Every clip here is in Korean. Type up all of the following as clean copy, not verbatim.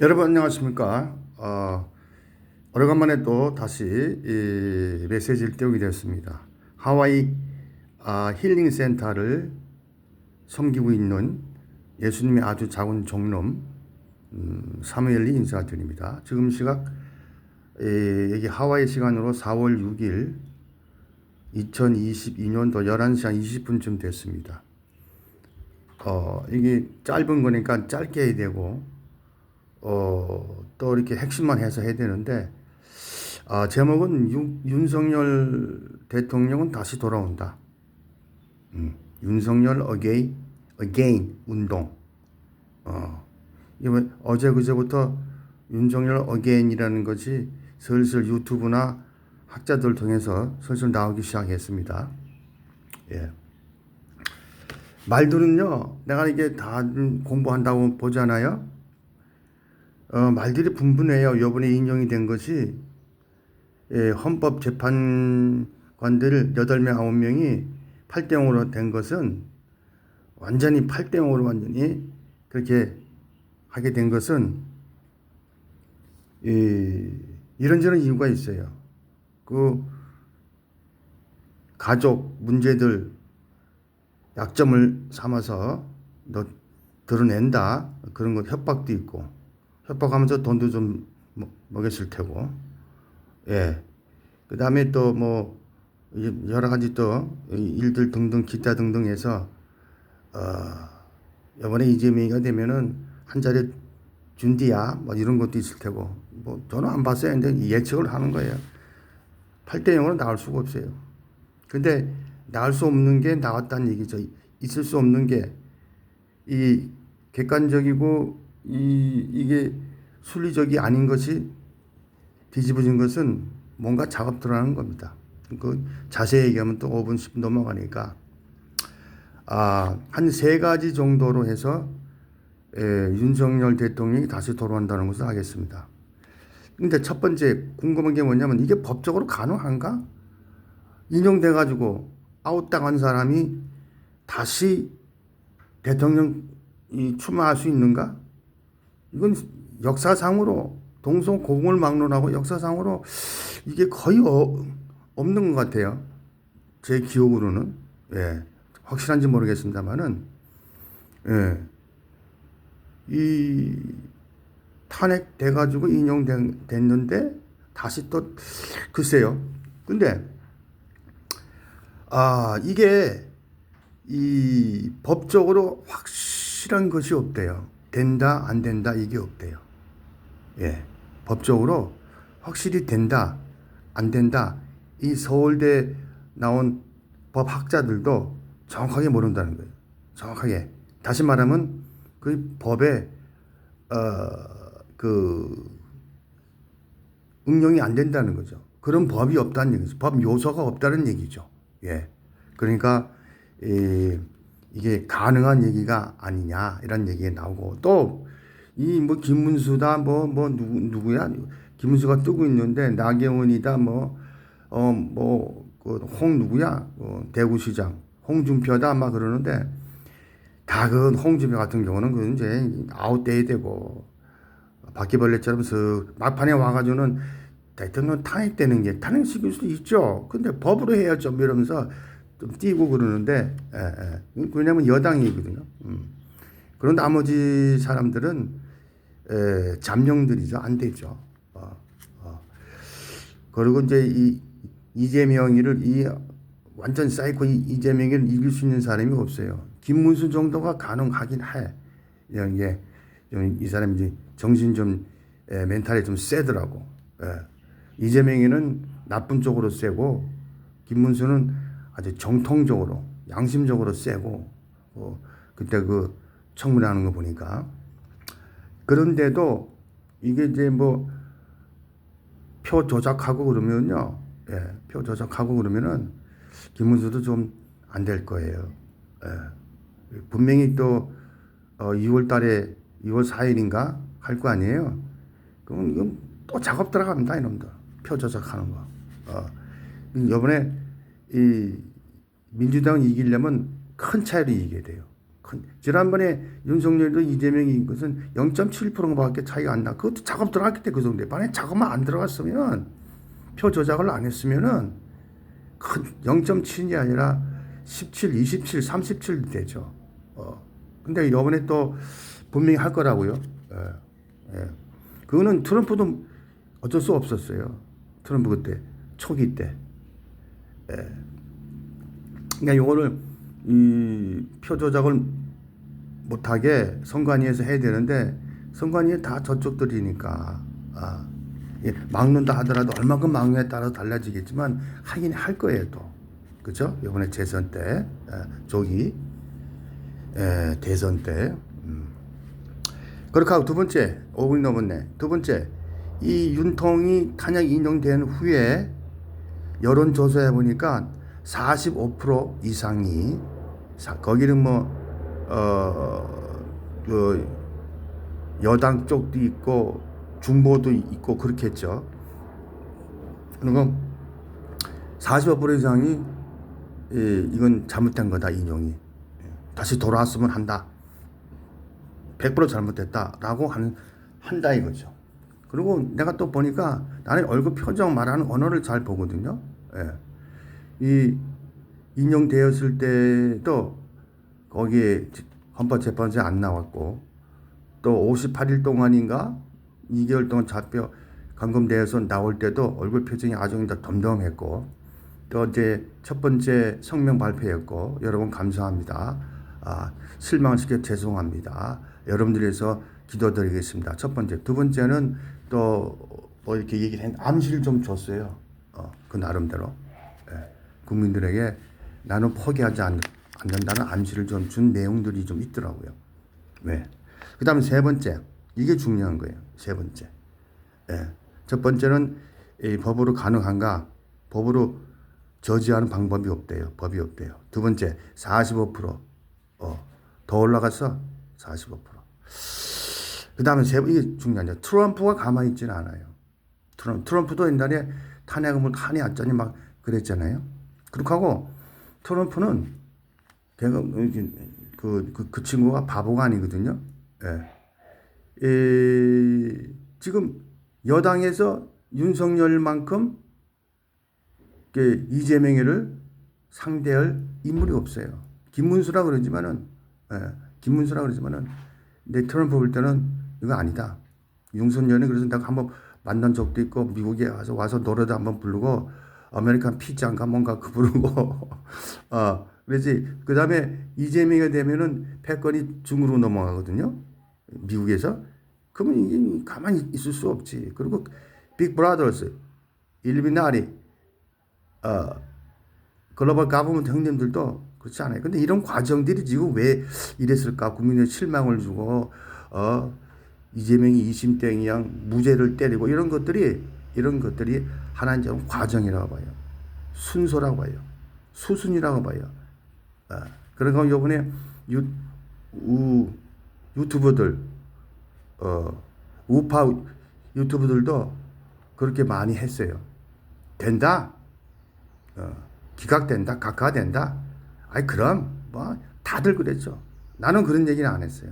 여러분 안녕하십니까? 오래간만에 또 다시 이 메시지를 띄우게 되었습니다. 하와이 힐링 센터를 섬기고 있는 예수님의 아주 작은 종놈 사무엘이 인사드립니다. 지금 시각 여기 하와이 시간으로 4월 6일 2022년도 11시 한 20분쯤 됐습니다. 이게 짧은 거니까 짧게 해야 되고 또 이렇게 핵심만 해서 해야 되는데, 제목은 윤석열 대통령은 다시 돌아온다. 윤석열 again 운동. 이번 어제 그제부터 윤석열 again이라는 것이 슬슬 유튜브나 학자들 통해서 슬슬 나오기 시작했습니다. 예. 말들은요, 내가 이게 다 공부한다고 보잖아요. 말들이 분분해요. 요번에 인용이 된 것이 헌법재판관들 8명, 9명이 8대 0으로 된 것은 완전히 8대 0으로 완전히 그렇게 하게 된 것은 이런저런 이유가 있어요. 그 가족 문제들 약점을 삼아서 드러낸다. 그런 것 협박도 있고 협박하면서 돈도 좀 먹였을 테고, 예. 그 다음에 또 뭐, 여러 가지 또 일들 등등, 기타 등등 해서, 이번에 이재명이가 되면은 한 자리 준디야, 뭐 이런 것도 있을 테고, 뭐, 저는 안 봤어요. 근데 예측을 하는 거예요. 8대 0으로 나올 수가 없어요. 근데 나올 수 없는 게 나왔다는 얘기죠. 있을 수 없는 게, 이 객관적이고 이게 순리적이 아닌 것이 뒤집어진 것은 뭔가 작업 들어가는 겁니다. 그 자세히 얘기하면 또 5분, 10분 넘어가니까 한 3가지 정도로 해서 윤석열 대통령이 다시 돌아온다는 것을 하겠습니다. 근데 첫 번째 궁금한 게 뭐냐면 이게 법적으로 가능한가? 인용돼 가지고 아웃당한 사람이 다시 대통령 출마할 수 있는가? 이건 역사상으로 동서고금을 막론하고 역사상으로 이게 거의 없는 것 같아요. 제 기억으로는. 예. 확실한지 모르겠습니다만은, 예. 이 탄핵돼가지고 인용됐는데 다시 또 글쎄요. 근데 이게 이 법적으로 확실한 것이 없대요. 된다, 안 된다, 이게 없대요. 예. 법적으로 확실히 된다, 안 된다. 이 서울대 나온 법학자들도 정확하게 모른다는 거예요. 정확하게. 다시 말하면 그 법에, 그, 응용이 안 된다는 거죠. 그런 법이 없다는 얘기죠. 법 요소가 없다는 얘기죠. 예. 그러니까, 이게 가능한 얘기가 아니냐, 이런 얘기가 나오고, 또, 이 뭐 김문수다, 누구야? 김문수가 뜨고 있는데, 나경원이다, 그 누구야? 대구시장, 홍준표다, 막 그러는데, 다 그 홍준표 같은 경우는 그 이제 아웃돼야 되고, 바퀴벌레처럼 막판에 와가지고는 대통령 탄핵되는 게 탄핵시킬 수도 있죠. 근데 법으로 해야죠. 이러면서 좀 띄고 그러는데, 왜냐면 여당이거든요. 그런 나머지 사람들은 잠룡들이죠. 안 되죠. 그리고 이제 이재명이를 완전 사이코 이재명이를 이길 수 있는 사람이 없어요. 김문수 정도가 가능하긴 해. 이런 게 이 사람이 이제 정신 좀 멘탈이 좀 세더라고. 이재명이는 나쁜 쪽으로 세고 김문수는 아주 정통적으로 양심적으로 세고 그때 그 청문회 하는 거 보니까 그런데도 이게 이제 뭐 표 조작하고 그러면요. 표 조작하고 그러면은 김문수도 좀 안 될 거예요. 분명히 또 2월 달에 2월 4일인가 할 거 아니에요. 그럼 이건 또 작업 들어갑니다, 이놈들. 표 조작하는 거. 이번에 이 민주당 이기려면 큰 차이로 이기게 돼요. 지난번에 윤석열도 이재명이 것은 0.7%밖에 차이가 안 나. 그것도 작업 들어갔기 때문에 그 정도에. 만약에 작업만 안 들어갔으면 표 조작을 안 했으면은 큰 0.7이 아니라 17, 27, 37 되죠. 근데 이번에 또 분명히 할 거라고요. 예. 그거는 트럼프도 어쩔 수 없었어요. 트럼프 그때 초기 때. 예. 그러니까 요거를 이 표 조작을 못하게 선관위에서 해야 되는데 선관위에 다 저쪽들이니까 예, 막는다 하더라도 얼마큼 막느냐에 따라 달라지겠지만 하긴 할 거예요 또. 그죠? 이번에 재선 때 조기 대선 때 그렇게 하고 두 번째 5분이 넘었네. 두 번째 이 윤통이 탄핵 인용된 후에 여론조사해 보니까 45% 이상이 거기는 그 여당 쪽도 있고 중보도 있고 그렇겠죠. 그리고 45% 이상이 이건 잘못된 거다 인용이 다시 돌아왔으면 한다. 100% 잘못됐다라고 한다 이거죠. 그리고 내가 또 보니까 나는 얼굴 표정 말하는 언어를 잘 보거든요. 예. 이 인용되었을 때도 거기에 헌법재판소에 안 나왔고 또 58일 동안인가 2개월 동안 잡혀 감금되어서 나올 때도 얼굴 표정이 아주 덤덤했고 또 이제 첫 번째 성명 발표였고 여러분 감사합니다. 실망시켜 죄송합니다. 여러분들에서 기도드리겠습니다. 첫 번째. 두 번째는 또 뭐 이렇게 얘기를 했는데 암시를 좀 줬어요. 그 나름대로. 예. 국민들에게 나는 포기하지 않는다는 암시를 좀 준 내용들이 좀 있더라고요. 네. 그 다음에 세 번째. 이게 중요한 거예요. 세 번째. 예. 첫 번째는 이 법으로 가능한가? 법으로 저지하는 방법이 없대요. 법이 없대요. 두 번째, 45%. 더 올라갔어? 45%. 그 다음에 이게 중요하죠. 트럼프가 가만히 있지는 않아요. 트럼프도 옛날에 탄핵을 칸이 왔더니 막 그랬잖아요. 그렇게 하고 트럼프는 걔가 그 친구가 바보가 아니거든요. 예. 지금 여당에서 윤석열만큼 이재명을 상대할 인물이 없어요. 김문수라 그러지만은 내 트럼프 볼 때는 이거 아니다. 윤석열이 그래서 내가 한번 만난 적도 있고 미국에 와서 노래도 한번 부르고 아메리칸 피자인가 뭔가 그 부르고 그래지 그 다음에 이재명이 되면은 패권이 중으로 넘어가거든요. 미국에서 그러면 이게 가만히 있을 수 없지. 그리고 빅 브라더스, 일루미나리, 글로벌 가버먼트 형님들도 그렇지 않아요. 근데 이런 과정들이 지금 왜 이랬을까? 국민의 실망을 주고 이재명이 2심 땡이양 무죄를 때리고 이런 것들이 하나의 좀 과정이라고 봐요. 순서라고 봐요. 수순이라고 봐요. 그러니까 이번에 유튜버들 우파 유튜버들도 그렇게 많이 했어요. 된다. 기각된다. 각하된다. 아이 그럼 뭐 다들 그랬죠. 나는 그런 얘기는 안 했어요.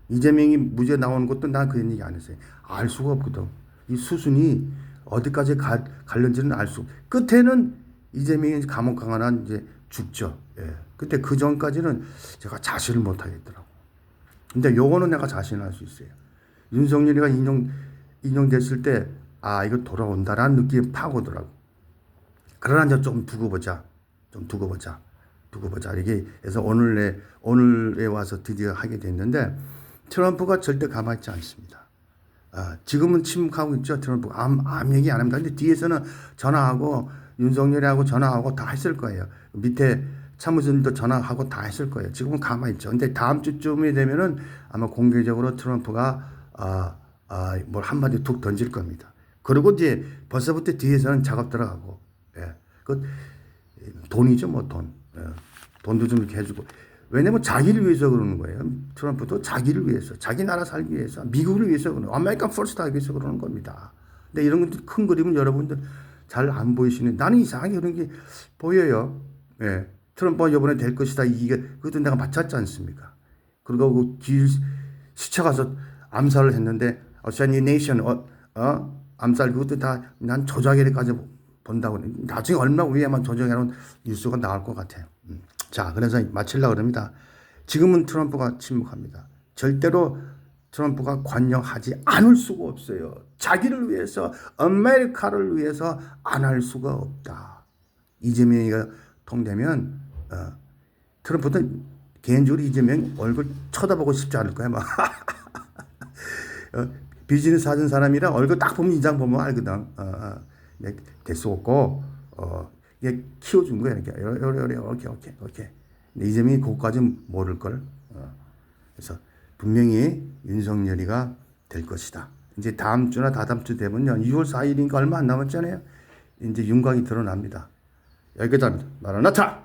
이재명이 무죄 나오는 것도 난 그런 얘기 안 했어요. 알 수가 없거든. 이 수순이 어디까지 갈는지는 알 수. 끝에는 이재명이 감옥 가거나 이제 죽죠. 예. 근데 그 전까지는 제가 자신을 못 하겠더라고. 근데 요거는 내가 자신할 수 있어요. 윤석열이가 인용됐을 때 이거 돌아온다라는 느낌이 팍 오더라고. 그러나 이제 좀 두고 보자. 이게 그래서 오늘에 와서 드디어 하게 됐는데 트럼프가 절대 가만히 있지 않습니다. 지금은 침묵하고 있죠. 트럼프 암 얘기 안 합니다. 근데 뒤에서는 전화하고 윤석열이하고 전화하고 다 했을 거예요. 밑에 참모진도 전화하고 다 했을 거예요. 지금은 가만히 있죠. 근데 다음 주쯤이 되면은 아마 공개적으로 트럼프가 뭘 한마디 툭 던질 겁니다. 그리고 이제 벌써부터 뒤에서는 작업 들어가고, 예. 돈이죠, 뭐 돈. 예. 돈도 좀 이렇게 해주고. 왜냐면 자기를 위해서 그러는 거예요. 트럼프도 자기를 위해서, 자기 나라 살기 위해서, 미국을 위해서 그러는 거예요. 아메리칸 퍼스트 하기 위해서 그러는 겁니다. 근데 이런 것들 큰 그림은 여러분들 잘 안 보이시는, 나는 이상하게 그런 게 보여요. 예. 트럼프가 이번에 될 것이다. 그것도 내가 맞췄지 않습니까? 그리고 그 길 스쳐가서 암살을 했는데 어사시네이션 암살 그것도 다 난 조작에까지 본다고. 나중에 얼마 후에만 조작해놓은 뉴스가 나올 것 같아요. 자, 그래서 마치려고 합니다. 지금은 트럼프가 침묵합니다. 절대로 트럼프가 관여하지 않을 수가 없어요. 자기를 위해서, 아메리카를 위해서 안 할 수가 없다. 이재명이가 통되면 트럼프도 개인적으로 이재명 얼굴 쳐다보고 싶지 않을 거야. 막. 비즈니스 하는 사람이라 얼굴 딱 보면 인상 보면 알거든. 될수 없고 이게 키워준 거야. 이렇게. 이재명이 그것까지 모를 걸. 그래서 분명히 윤석열이가 될 것이다. 이제 다음 주나 다다음 주 되면요. 6월 4일이니까 얼마 안 남았잖아요. 이제 윤곽이 드러납니다. 여기까지 합니다. 마라나타!